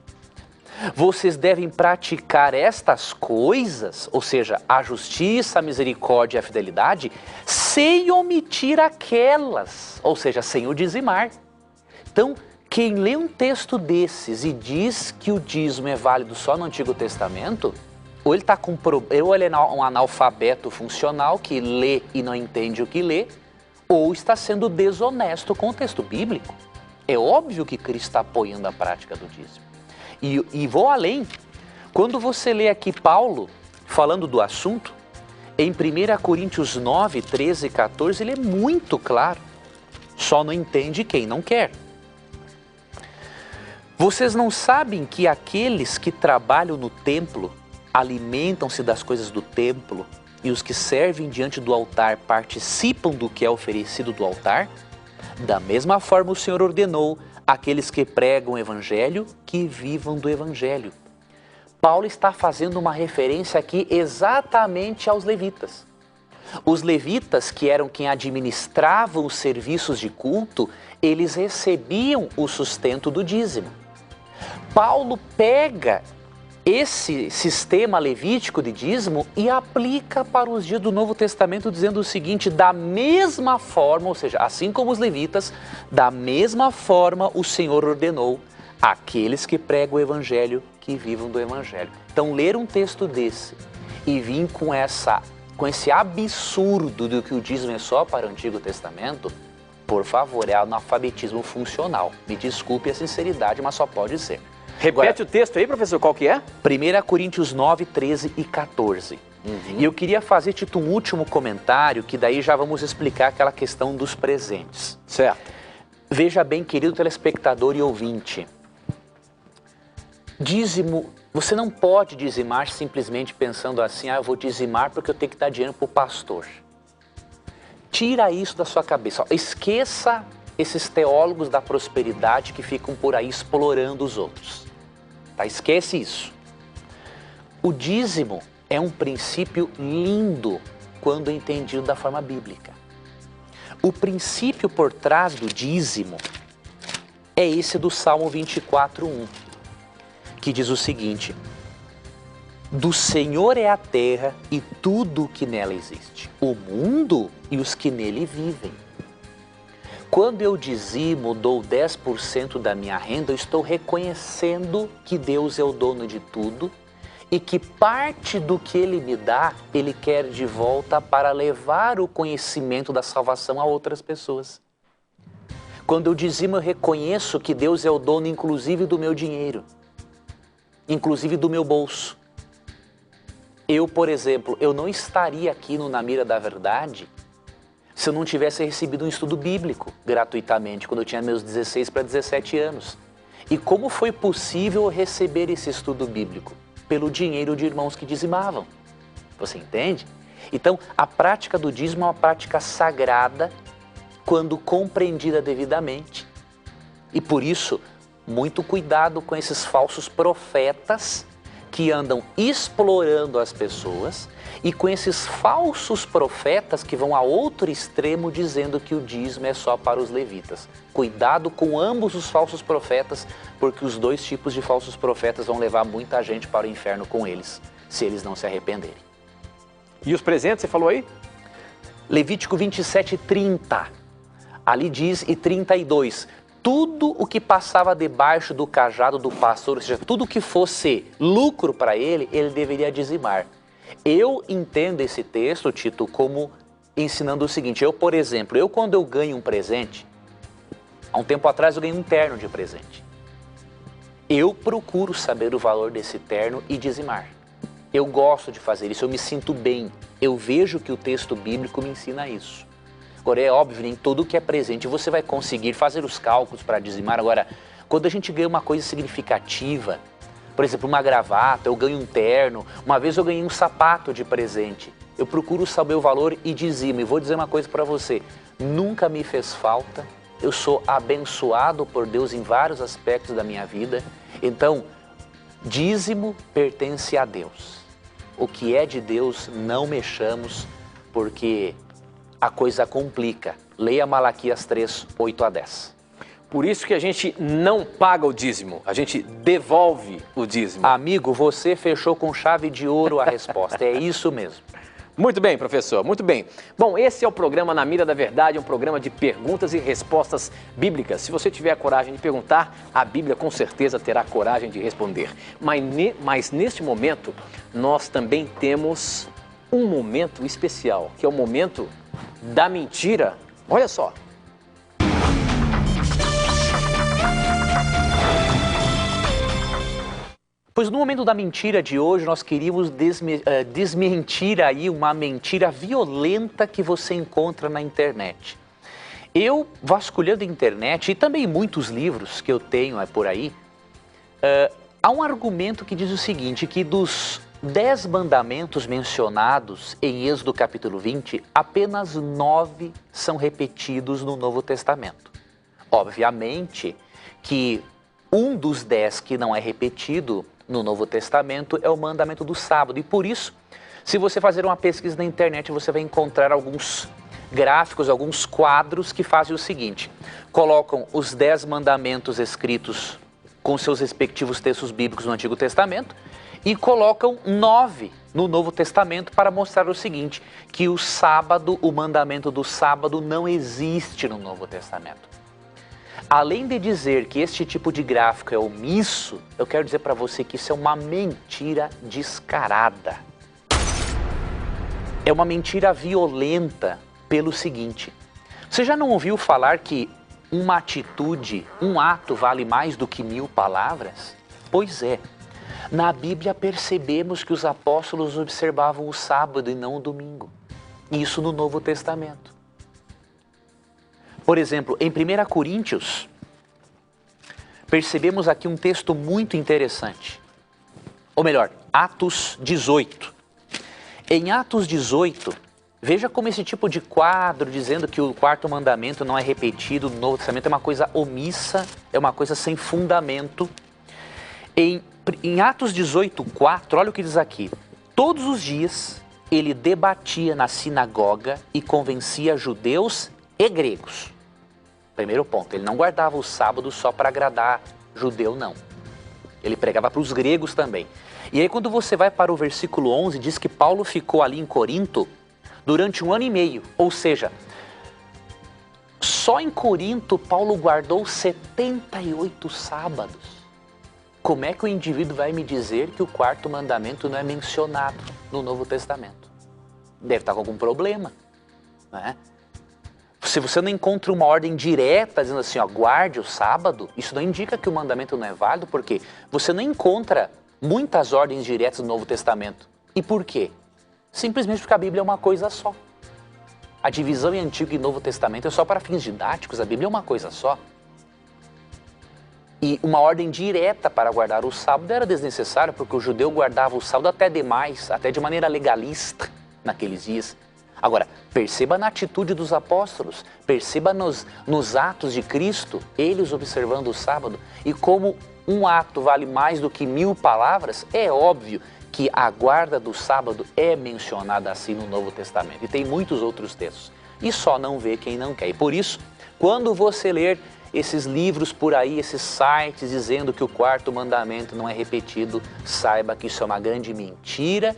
Vocês devem praticar estas coisas, ou seja, a justiça, a misericórdia e a fidelidade, sem omitir aquelas, ou seja, sem o dizimar. Então, quem lê um texto desses e diz que o dízimo é válido só no Antigo Testamento, ou ele é um analfabeto funcional que lê e não entende o que lê, ou está sendo desonesto com o texto bíblico. É óbvio que Cristo está apoiando a prática do dízimo. E vou além. Quando você lê aqui Paulo falando do assunto, em 1 Coríntios 9, 13 e 14, ele é muito claro. Só não entende quem não quer. Vocês não sabem que aqueles que trabalham no templo alimentam-se das coisas do templo e os que servem diante do altar participam do que é oferecido do altar? Da mesma forma o Senhor ordenou àqueles que pregam o evangelho que vivam do evangelho. Paulo está fazendo uma referência aqui exatamente aos levitas. Os levitas, que eram quem administravam os serviços de culto, eles recebiam o sustento do dízimo. Paulo pega esse sistema levítico de dízimo e aplica para os dias do Novo Testamento, dizendo o seguinte: da mesma forma, ou seja, assim como os levitas, da mesma forma o Senhor ordenou àqueles que pregam o evangelho que vivam do evangelho. Então, ler um texto desse e vir com esse absurdo do que o dízimo é só para o Antigo Testamento, por favor, é analfabetismo funcional. Me desculpe a sinceridade, mas só pode ser. Repete o texto aí, professor, qual que é? 1 Coríntios 9, 13 e 14. E eu queria fazer, Tito, um último comentário, que daí já vamos explicar aquela questão dos presentes. Certo. Veja bem, querido telespectador e ouvinte, dízimo, você não pode dizimar simplesmente pensando assim: eu vou dizimar porque eu tenho que dar dinheiro para o pastor. Tira isso da sua cabeça. Esqueça esses teólogos da prosperidade que ficam por aí explorando os outros. Tá? Esquece isso. O dízimo é um princípio lindo quando entendido da forma bíblica. O princípio por trás do dízimo é esse do Salmo 24:1, que diz o seguinte: do Senhor é a terra e tudo o que nela existe, o mundo e os que nele vivem. Quando eu dizimo, dou 10% da minha renda, eu estou reconhecendo que Deus é o dono de tudo e que parte do que Ele me dá, Ele quer de volta para levar o conhecimento da salvação a outras pessoas. Quando eu dizimo, eu reconheço que Deus é o dono inclusive do meu dinheiro, inclusive do meu bolso. Eu, por exemplo, eu não estaria aqui no Na Mira da Verdade se eu não tivesse recebido um estudo bíblico gratuitamente quando eu tinha meus 16 para 17 anos. E como foi possível receber esse estudo bíblico? Pelo dinheiro de irmãos que dizimavam. Você entende? Então, a prática do dízimo é uma prática sagrada quando compreendida devidamente. E por isso, muito cuidado com esses falsos profetas que andam explorando as pessoas e com esses falsos profetas que vão a outro extremo dizendo que o dízimo é só para os levitas. Cuidado com ambos os falsos profetas, porque os dois tipos de falsos profetas vão levar muita gente para o inferno com eles, se eles não se arrependerem. E os presentes, você falou aí? Levítico 27:30, ali diz, e 32, tudo o que passava debaixo do cajado do pastor, ou seja, tudo que fosse lucro para ele, ele deveria dizimar. Eu entendo esse texto, Tito, como ensinando o seguinte: por exemplo, quando eu ganho um presente, há um tempo atrás eu ganhei um terno de presente. Eu procuro saber o valor desse terno e dizimar. Eu gosto de fazer isso, eu me sinto bem. Eu vejo que o texto bíblico me ensina isso. Agora, é óbvio, nem tudo que é presente você vai conseguir fazer os cálculos para dizimar. Agora, quando a gente ganha uma coisa significativa, por exemplo, uma gravata, eu ganho um terno, uma vez eu ganhei um sapato de presente, eu procuro saber o valor e dizimo. E vou dizer uma coisa para você, nunca me fez falta, eu sou abençoado por Deus em vários aspectos da minha vida. Então, dízimo pertence a Deus. O que é de Deus não mexamos, porque a coisa complica. Leia Malaquias 3, 8 a 10. Por isso que a gente não paga o dízimo, a gente devolve o dízimo. Amigo, você fechou com chave de ouro a resposta, é isso mesmo. Muito bem, professor, muito bem. Bom, esse é o programa Na Mira da Verdade, um programa de perguntas e respostas bíblicas. Se você tiver a coragem de perguntar, a Bíblia com certeza terá coragem de responder. Mas neste momento, nós também temos um momento especial, que é o momento da mentira. Olha só. Pois no momento da mentira de hoje, nós queríamos desmentir aí uma mentira violenta que você encontra na internet. Eu, vasculhando a internet e também muitos livros que eu tenho por aí, há um argumento que diz o seguinte, que dos 10 mandamentos mencionados em Êxodo capítulo 20, apenas 9 são repetidos no Novo Testamento. Obviamente que um dos 10 que não é repetido no Novo Testamento é o mandamento do sábado. E por isso, se você fazer uma pesquisa na internet, você vai encontrar alguns gráficos, alguns quadros que fazem o seguinte. Colocam os 10 mandamentos escritos com seus respectivos textos bíblicos no Antigo Testamento e colocam 9 no Novo Testamento para mostrar o seguinte, que o sábado, o mandamento do sábado não existe no Novo Testamento. Além de dizer que este tipo de gráfico é omisso, eu quero dizer para você que isso é uma mentira descarada. É uma mentira violenta pelo seguinte. Você já não ouviu falar que uma atitude, um ato vale mais do que 1000 palavras? Pois é. Na Bíblia percebemos que os apóstolos observavam o sábado e não o domingo. Isso no Novo Testamento. Por exemplo, em 1 Coríntios, percebemos aqui um texto muito interessante. Ou melhor, Atos 18. Em Atos 18, veja como esse tipo de quadro dizendo que o quarto mandamento não é repetido no Novo Testamento é uma coisa omissa, é uma coisa sem fundamento. Em Atos 18:4, olha o que diz aqui. Todos os dias ele debatia na sinagoga e convencia judeus e gregos. Primeiro ponto, ele não guardava o sábado só para agradar judeu, não. Ele pregava para os gregos também. E aí quando você vai para o versículo 11, diz que Paulo ficou ali em Corinto durante 1 ano e meio. Ou seja, só em Corinto Paulo guardou 78 sábados. Como é que o indivíduo vai me dizer que o quarto mandamento não é mencionado no Novo Testamento? Deve estar com algum problema, né? Se você não encontra uma ordem direta dizendo assim, ó, guarde o sábado, isso não indica que o mandamento não é válido, porque você não encontra muitas ordens diretas no Novo Testamento. E por quê? Simplesmente porque a Bíblia é uma coisa só. A divisão em Antigo e Novo Testamento é só para fins didáticos, a Bíblia é uma coisa só. E uma ordem direta para guardar o sábado era desnecessária, porque o judeu guardava o sábado até demais, até de maneira legalista naqueles dias. Agora, perceba na atitude dos apóstolos, perceba nos atos de Cristo, eles observando o sábado. E como um ato vale mais do que 1000 palavras, é óbvio que a guarda do sábado é mencionada assim no Novo Testamento. E tem muitos outros textos. E só não vê quem não quer. E por isso, quando você ler esses livros por aí, esses sites dizendo que o quarto mandamento não é repetido, saiba que isso é uma grande mentira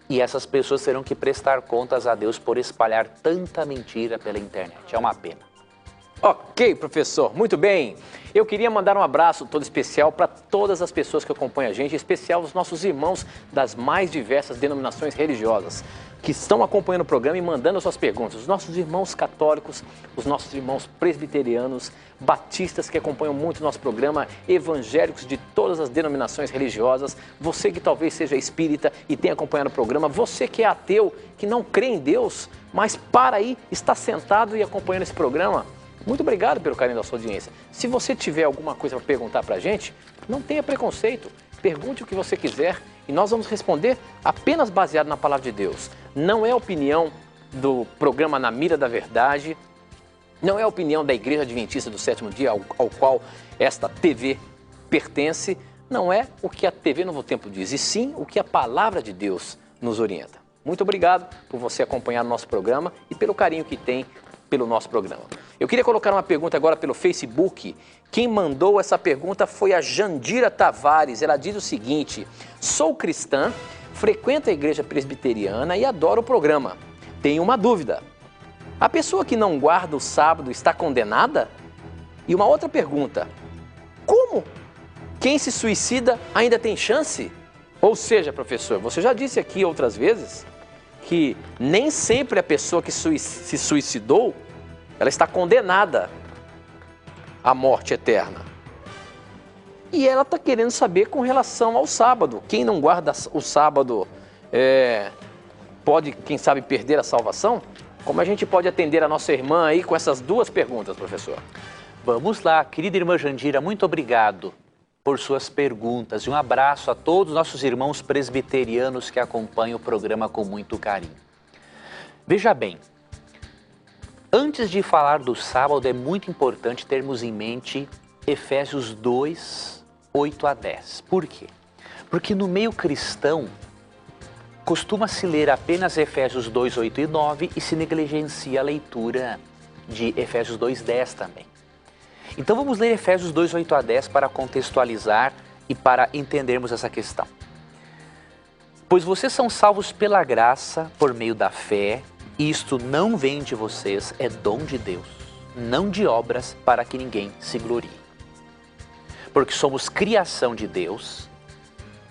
e essas pessoas terão que prestar contas a Deus por espalhar tanta mentira pela internet. É uma pena. Ok, professor, muito bem. Eu queria mandar um abraço todo especial para todas as pessoas que acompanham a gente, em especial os nossos irmãos das mais diversas denominações religiosas, que estão acompanhando o programa e mandando suas perguntas. Os nossos irmãos católicos, os nossos irmãos presbiterianos, batistas que acompanham muito o nosso programa, evangélicos de todas as denominações religiosas, você que talvez seja espírita e tenha acompanhado o programa, você que é ateu, que não crê em Deus, mas para aí, está sentado e acompanhando esse programa, muito obrigado pelo carinho da sua audiência. Se você tiver alguma coisa para perguntar para a gente, não tenha preconceito. Pergunte o que você quiser e nós vamos responder apenas baseado na palavra de Deus. Não é opinião do programa Na Mira da Verdade, não é opinião da Igreja Adventista do Sétimo Dia, ao qual esta TV pertence, não é o que a TV Novo Tempo diz, e sim o que a palavra de Deus nos orienta. Muito obrigado por você acompanhar o nosso programa e pelo carinho que tem pelo nosso programa. Eu queria colocar uma pergunta agora pelo Facebook. Quem mandou essa pergunta foi a Jandira Tavares. Ela diz o seguinte: sou cristã, frequento a igreja presbiteriana e adoro o programa. Tenho uma dúvida. A pessoa que não guarda o sábado está condenada? E uma outra pergunta: como? Quem se suicida ainda tem chance? Ou seja, professor, você já disse aqui outras vezes que nem sempre a pessoa que se suicidou, ela está condenada à morte eterna. E ela está querendo saber com relação ao sábado. Quem não guarda o sábado pode, quem sabe, perder a salvação? Como a gente pode atender a nossa irmã aí com essas duas perguntas, professor? Vamos lá, querida irmã Jandira, muito obrigado por suas perguntas e um abraço a todos os nossos irmãos presbiterianos que acompanham o programa com muito carinho. Veja bem, antes de falar do sábado, é muito importante termos em mente Efésios 2, 8 a 10. Por quê? Porque no meio cristão, costuma-se ler apenas Efésios 2, 8 e 9 e se negligencia a leitura de Efésios 2, 10 também. Então vamos ler Efésios 2, 8 a 10 para contextualizar e para entendermos essa questão. Pois vocês são salvos pela graça, por meio da fé, e isto não vem de vocês, é dom de Deus, não de obras para que ninguém se glorie. Porque somos criação de Deus,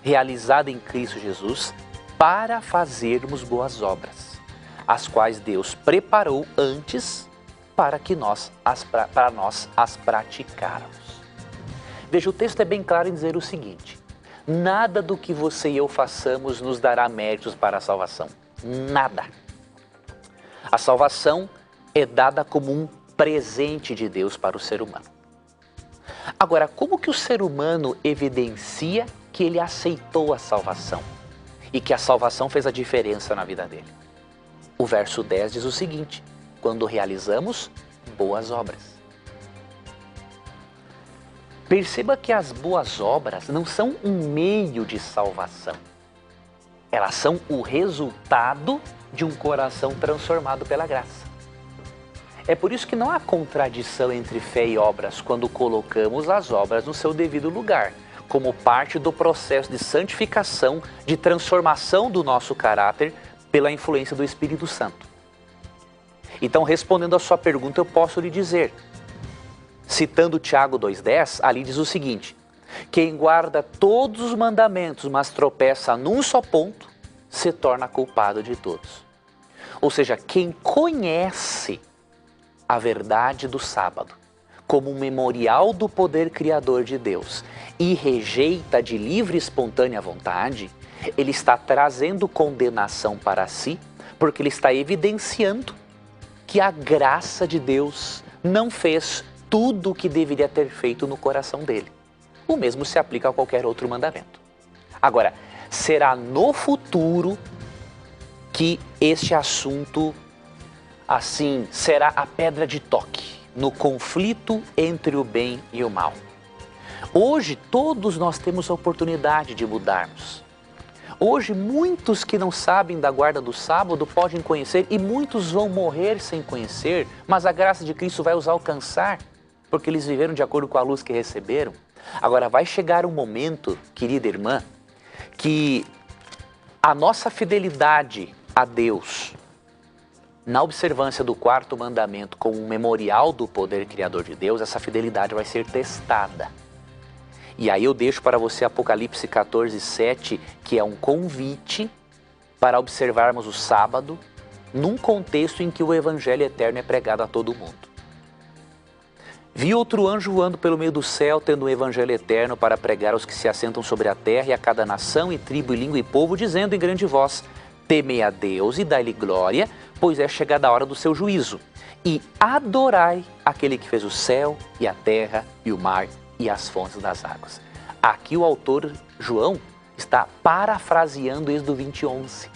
realizada em Cristo Jesus, para fazermos boas obras, as quais Deus preparou antes para que nós as praticáramos. Veja, o texto é bem claro em dizer o seguinte: nada do que você e eu façamos nos dará méritos para a salvação. Nada. A salvação é dada como um presente de Deus para o ser humano. Agora, como que o ser humano evidencia que ele aceitou a salvação e que a salvação fez a diferença na vida dele? O verso 10 diz o seguinte: quando realizamos boas obras. Perceba que as boas obras não são um meio de salvação. Elas são o resultado de um coração transformado pela graça. É por isso que não há contradição entre fé e obras quando colocamos as obras no seu devido lugar, como parte do processo de santificação, de transformação do nosso caráter pela influência do Espírito Santo. Então, respondendo à sua pergunta, eu posso lhe dizer, citando Tiago 2,10, ali diz o seguinte: quem guarda todos os mandamentos, mas tropeça num só ponto, se torna culpado de todos. Ou seja, quem conhece a verdade do sábado como um memorial do poder criador de Deus e rejeita de livre e espontânea vontade, ele está trazendo condenação para si, porque ele está evidenciando que a graça de Deus não fez tudo o que deveria ter feito no coração dele. O mesmo se aplica a qualquer outro mandamento. Agora, será no futuro que este assunto, assim, será a pedra de toque no conflito entre o bem e o mal. Hoje, todos nós temos a oportunidade de mudarmos. Hoje, muitos que não sabem da guarda do sábado podem conhecer e muitos vão morrer sem conhecer, mas a graça de Cristo vai os alcançar, porque eles viveram de acordo com a luz que receberam. Agora, vai chegar um momento, querida irmã, que a nossa fidelidade a Deus, na observância do quarto mandamento como um memorial do poder criador de Deus, essa fidelidade vai ser testada. E aí eu deixo para você Apocalipse 14, 7, que é um convite para observarmos o sábado num contexto em que o evangelho eterno é pregado a todo mundo. Vi outro anjo voando pelo meio do céu, tendo um evangelho eterno para pregar aos que se assentam sobre a terra e a cada nação e tribo e língua e povo, dizendo em grande voz: temei a Deus e dai-lhe glória, pois é chegada a hora do seu juízo. E adorai aquele que fez o céu e a terra e o mar e as fontes das águas. Aqui o autor João está parafraseando Êxodo 20:11,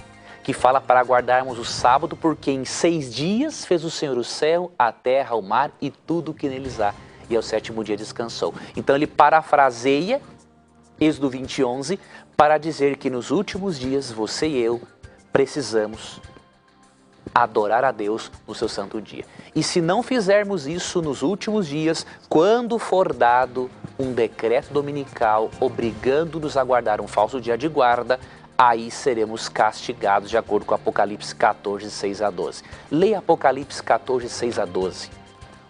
que fala para guardarmos o sábado, porque em 6 dias fez o Senhor o céu, a terra, o mar e tudo o que neles há, e ao 7º dia descansou. Então ele parafraseia Êxodo 20:11 para dizer que nos últimos dias você e eu precisamos adorar a Deus no seu santo dia. E se não fizermos isso nos últimos dias, quando for dado um decreto dominical obrigando-nos a guardar um falso dia de guarda, aí seremos castigados de acordo com Apocalipse 14, 6 a 12. Leia Apocalipse 14, 6 a 12.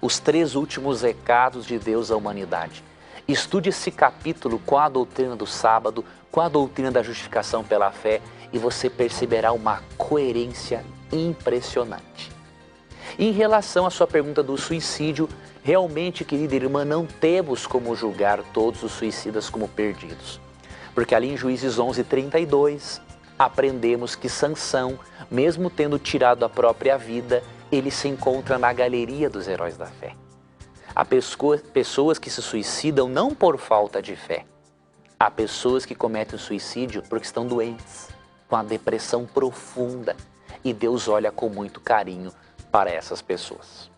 Os 3 últimos recados de Deus à humanidade. Estude esse capítulo com a doutrina do sábado, com a doutrina da justificação pela fé, e você perceberá uma coerência impressionante. Em relação à sua pergunta do suicídio, Realmente, querida irmã, não temos como julgar todos os suicidas como perdidos. Porque ali em Juízes 11:32, aprendemos que Sansão, mesmo tendo tirado a própria vida, ele se encontra na galeria dos heróis da fé. Há pessoas que se suicidam não por falta de fé. Há pessoas que cometem o suicídio porque estão doentes, com a depressão profunda. E Deus olha com muito carinho para essas pessoas.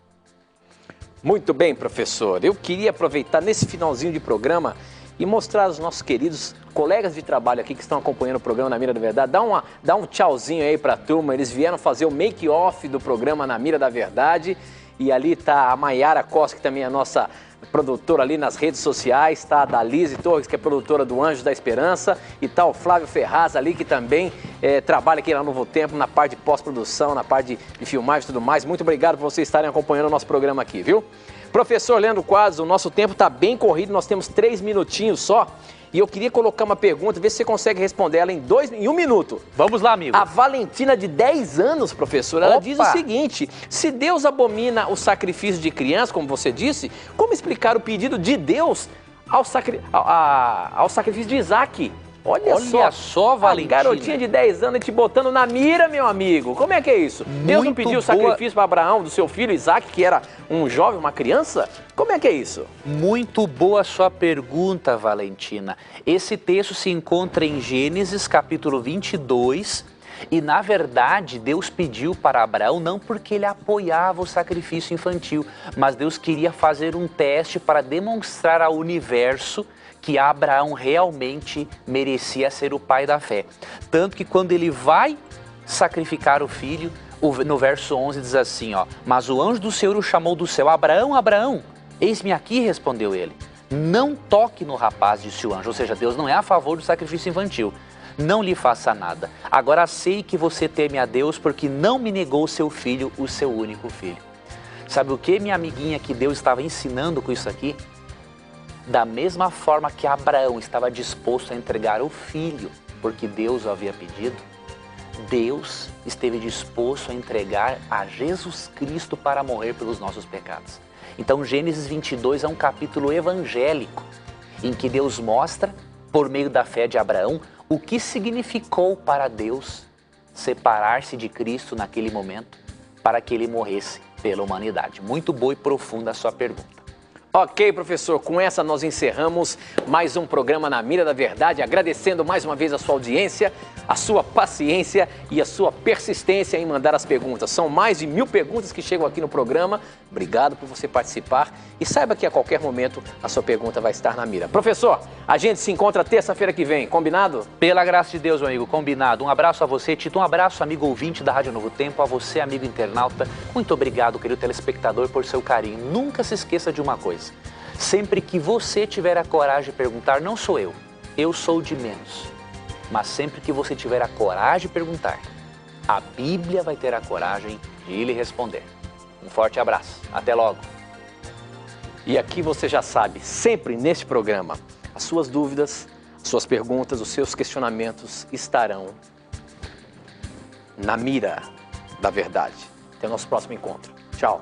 Muito bem, professor. Eu queria aproveitar nesse finalzinho de programa e mostrar aos nossos queridos colegas de trabalho aqui que estão acompanhando o programa Na Mira da Verdade. Dá um tchauzinho aí para a turma. Eles vieram fazer o make-off do programa Na Mira da Verdade. E ali está a Maiara Costa, que também é a nossa produtora ali nas redes sociais. Está a Dalise Torres, que é produtora do Anjos da Esperança. E está o Flávio Ferraz ali, que também trabalha aqui na Novo Tempo, na parte de pós-produção, na parte de filmagem e tudo mais. Muito obrigado por vocês estarem acompanhando o nosso programa aqui, viu? Professor Leandro Quadros, o nosso tempo está bem corrido, nós temos 3 minutinhos só. E eu queria colocar uma pergunta, ver se você consegue responder ela em 1 minuto. Vamos lá, amigo. A Valentina, de 10 anos, professor, ela diz o seguinte: se Deus abomina o sacrifício de criança, como você disse, como explicar o pedido de Deus ao sacrifício de Isaac? Olha só, Valentina. A garotinha de 10 anos te botando na mira, meu amigo. Como é que é isso? Deus não pediu o sacrifício para Abraão do seu filho Isaac, que era um jovem, uma criança? Como é que é isso? Muito boa a sua pergunta, Valentina. Esse texto se encontra em Gênesis, capítulo 22. E, na verdade, Deus pediu para Abraão não porque ele apoiava o sacrifício infantil, mas Deus queria fazer um teste para demonstrar ao universo que Abraão realmente merecia ser o pai da fé. Tanto que quando ele vai sacrificar o filho, no verso 11 diz assim, ó: mas o anjo do Senhor o chamou do céu: Abraão, Abraão, eis-me aqui, respondeu ele. Não toque no rapaz, disse o anjo. Ou seja, Deus não é a favor do sacrifício infantil. Não lhe faça nada. Agora sei que você teme a Deus porque não me negou o seu filho, o seu único filho. Sabe o que, minha amiguinha, que Deus estava ensinando com isso aqui? Da mesma forma que Abraão estava disposto a entregar o filho, porque Deus o havia pedido, Deus esteve disposto a entregar a Jesus Cristo para morrer pelos nossos pecados. Então Gênesis 22 é um capítulo evangélico, em que Deus mostra, por meio da fé de Abraão, o que significou para Deus separar-se de Cristo naquele momento, para que ele morresse pela humanidade. Muito boa e profunda a sua pergunta. Ok, professor, com essa nós encerramos mais um programa Na Mira da Verdade, agradecendo mais uma vez a sua audiência, a sua paciência e a sua persistência em mandar as perguntas. São mais de 1000 perguntas que chegam aqui no programa. Obrigado por você participar e saiba que a qualquer momento a sua pergunta vai estar na mira. Professor, a gente se encontra terça-feira que vem, combinado? Pela graça de Deus, meu amigo, combinado. Um abraço a você, Tito, um abraço, amigo ouvinte da Rádio Novo Tempo, a você, amigo internauta. Muito obrigado, querido telespectador, por seu carinho. Nunca se esqueça de uma coisa: sempre que você tiver a coragem de perguntar, não sou eu sou de menos. Mas sempre que você tiver a coragem de perguntar, a Bíblia vai ter a coragem de lhe responder. Um forte abraço, até logo. E aqui você já sabe, sempre neste programa, as suas dúvidas, as suas perguntas, os seus questionamentos estarão na mira da verdade. Até o nosso próximo encontro. Tchau.